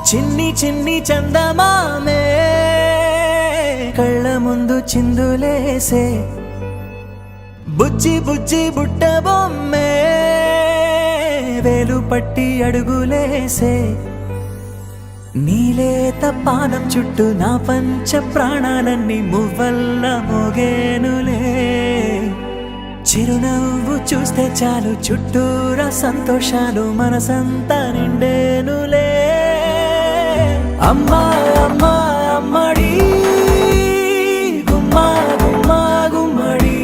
చిన్ని చిన్ని చందమామే కళ్ళ ముందు చిందులేసే బుజ్జి బుజ్జి బుట్ట బొమ్మే వేలు పట్టి అడుగులేసే నీలేత పానం చుట్టూ నా పంచ ప్రాణాలన్నీ మువ్వల్ల మోగేనులే చిరునవ్వు చూస్తే చాలు చుట్టూరా సంతోషాలు మనసంతా నిండేనులే అమ్మా అమ్మా అమ్మడి గుమ్మా గుమ్మా గుమ్మడి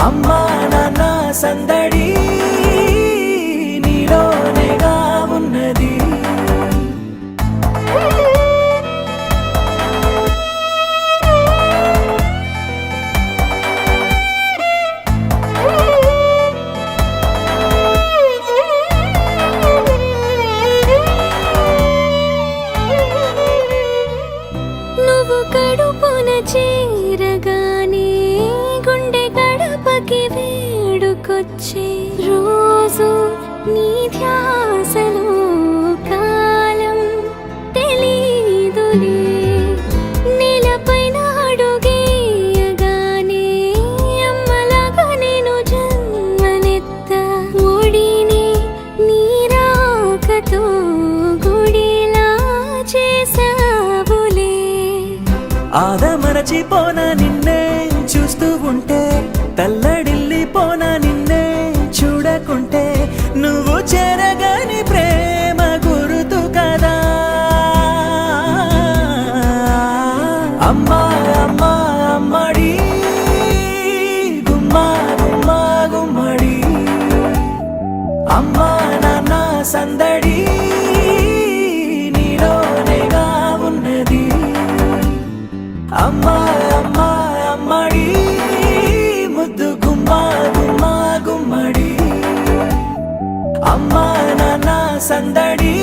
అమ్మా నాన్న సందడి నీలోనేగా ఉన్నది కడుపున చేరగానే గుండె గడపకి వేడుకొచ్చే రోజు నీ ధ్యాసలో కాలం తెలీదులే నేలపైన అడుగేయగానే అమ్మలాగా నేను జన్మనెత్త ఒడిని నీ రాకతో గుడిలా చేసావులే ఆదమరచిపోన నిన్నే చూస్తూ ఉంటే తల్లడిల్లిపోన నిన్నే చూడకుంటే నువ్వు చెరగని ప్రేమ గురుతు కదా అమ్మా అమ్మా అమ్మడి గుమ్మా గుమ్మా గుమ్మడి అమ్మా నాన్న సందడి నీలోనేగా ఉన్నది అమ్మా అమ్మా అమ్మడి ముద్దు గుమ్మా గుమ్మా గుమ్మడి అమ్మా నాన్న సందడి